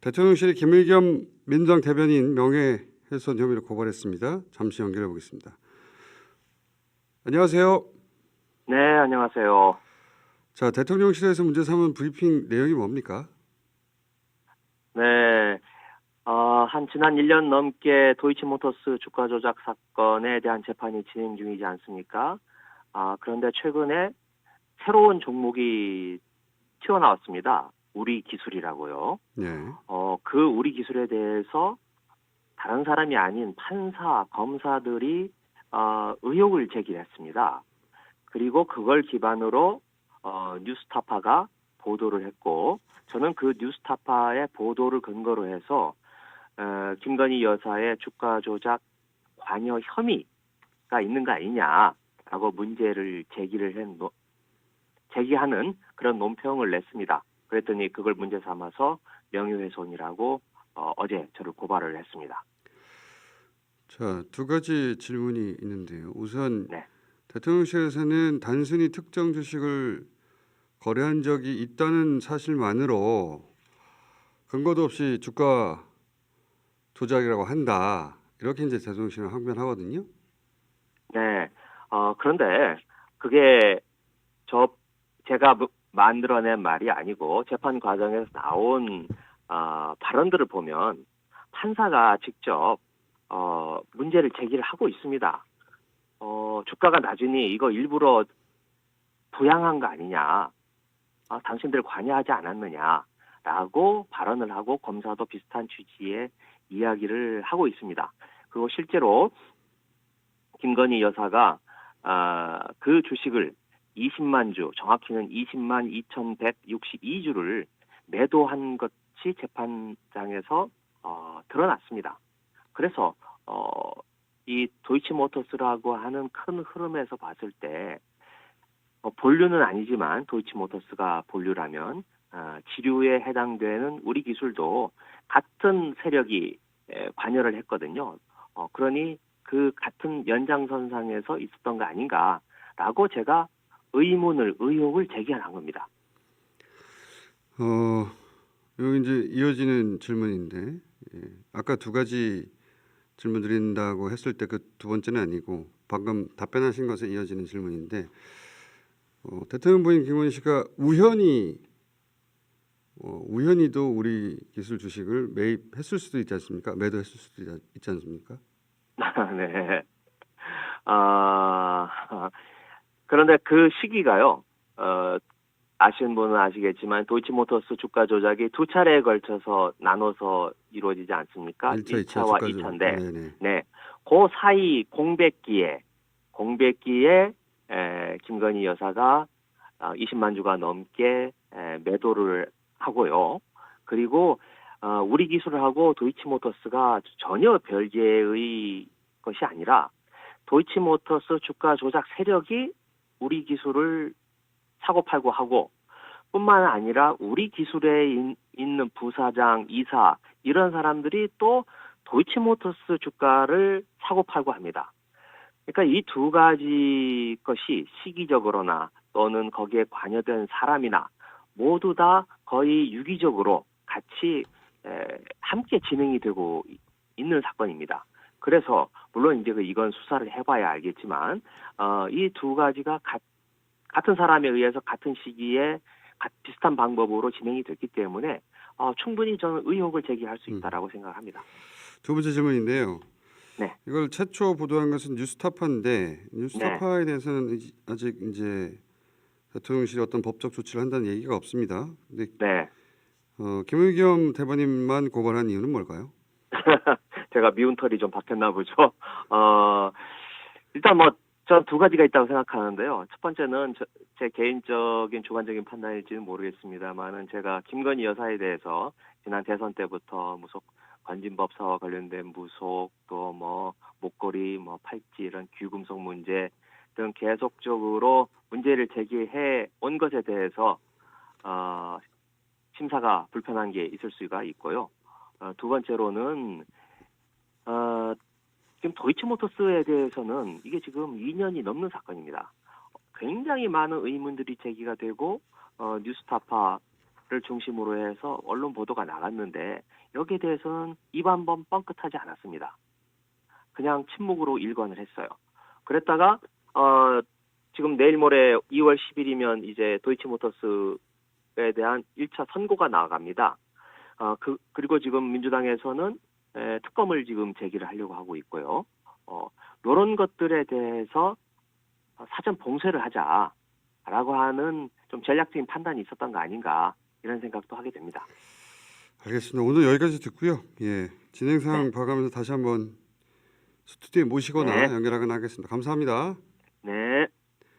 대통령실이 김의겸 민주당 대변인 명예훼손 혐의로 고발했습니다. 잠시 연결해 보겠습니다. 안녕하세요. 네, 안녕하세요. 자, 대통령실에서 문제 삼은 브리핑 내용이 뭡니까? 네, 지난 1년 넘게 도이치모터스 주가 조작 사건에 대한 재판이 진행 중이지 않습니까? 그런데 최근에 새로운 종목이 튀어나왔습니다. 우리 기술이라고요. 네. 그 우리 기술에 대해서 다른 사람이 아닌 판사, 검사들이 의혹을 제기했습니다. 그리고 그걸 기반으로 뉴스타파가 보도를 했고, 저는 그 뉴스타파의 보도를 근거로 해서 김건희 여사의 주가 조작 관여 혐의가 있는 거 아니냐라고 문제를 제기하는 그런 논평을 냈습니다. 그랬더니 그걸 문제 삼아서 명예훼손이라고 어제 저를 고발을 했습니다. 자, 두 가지 질문이 있는데요. 우선 네. 대통령실에서는 단순히 특정 주식을 거래한 적이 있다는 사실만으로 근거도 없이 주가 조작이라고 한다. 이렇게 이제 대통령실은 항변하거든요. 네. 그런데 그게 제가 만들어낸 말이 아니고 재판 과정에서 나온 발언들을 보면 판사가 직접 문제를 제기를 하고 있습니다. 주가가 낮으니 이거 일부러 부양한 거 아니냐, 당신들 관여하지 않았느냐라고 발언을 하고 검사도 비슷한 취지의 이야기를 하고 있습니다. 그리고 실제로 김건희 여사가 그 주식을 20만 주, 정확히는 20만 2,162주를 매도한 것이 재판장에서 드러났습니다. 그래서 이 도이치모터스라고 하는 큰 흐름에서 봤을 때 본류는 아니지만 도이치모터스가 본류라면 지류에 해당되는 우리 기술도 같은 세력이 관여를 했거든요. 그러니 그 같은 연장선상에서 있었던 거 아닌가라고 제가 의혹을 제기한 겁니다. 여기 이제 이어지는 질문인데, 아까 두 가지 질문 드린다고 했을 때 그 두 번째는 아니고 방금 답변하신 것에 이어지는 질문인데, 대통령 부인 김건희 씨가 우연히도 우리 기술 주식을 매입했을 수도 있지 않습니까? 매도했을 수도 있지 않습니까? 네. 그런데 그 시기가요, 아시는 분은 아시겠지만 도이치모터스 주가 조작이 두 차례에 걸쳐서 나눠서 이루어지지 않습니까? 1차, 1차와 주가 2차인데, 네네. 네. 그 사이 공백기에 김건희 여사가 20만 주가 넘게 매도를 하고요. 그리고 우리 기술하고 도이치모터스가 전혀 별개의 것이 아니라 도이치모터스 주가 조작 세력이 우리 기술을 사고팔고 하고 뿐만 아니라 우리 기술에 있는 부사장, 이사 이런 사람들이 또 도이치모터스 주가를 사고팔고 합니다. 그러니까 이 두 가지 것이 시기적으로나 또는 거기에 관여된 사람이나 모두 다 거의 유기적으로 같이 함께 진행이 되고 있는 사건입니다. 그래서 물론 이제 이건 수사를 해봐야 알겠지만 이 두 가지가 같은 사람에 의해서 같은 시기에 비슷한 방법으로 진행이 됐기 때문에 충분히 저는 의혹을 제기할 수 있다라고 생각합니다. 두 번째 질문인데요. 네. 이걸 최초 보도한 것은 뉴스타파인데 뉴스타파에 네. 대해서는 아직 이제 대통령실이 어떤 법적 조치를 한다는 얘기가 없습니다. 근데 네. 김의겸 대변인만 고발한 이유는 뭘까요? 제가 미운 털이 좀 박혔나 보죠. 일단 전 두 가지가 있다고 생각하는데요. 첫 번째는 제 개인적인 주관적인 판단일지는 모르겠습니다만은 제가 김건희 여사에 대해서 지난 대선 때부터 건진법사와 관련된 무속 또 목걸이 팔찌 이런 귀금속 문제 등 계속적으로 문제를 제기해 온 것에 대해서 심사가 불편한 게 있을 수가 있고요. 두 번째로는 지금 도이치모터스에 대해서는 이게 지금 2년이 넘는 사건입니다. 굉장히 많은 의문들이 제기가 되고 뉴스타파 중심으로 해서 언론 보도가 나갔는데 여기에 대해서는 입 한 번 뻥끗하지 않았습니다. 그냥 침묵으로 일관을 했어요. 그랬다가 지금 내일 모레 2월 10일이면 이제 도이치모터스에 대한 1차 선고가 나갑니다. 그리고 지금 민주당에서는 특검을 지금 제기를 하려고 하고 있고요. 이런 것들에 대해서 사전 봉쇄를 하자라고 하는 좀 전략적인 판단이 있었던 거 아닌가 이런 생각도 하게 됩니다. 알겠습니다. 오늘 여기까지 듣고요. 예, 진행 상황 봐가면서 다시 한번 스튜디오에 모시거나 네. 연결하거나 하겠습니다. 감사합니다. 네.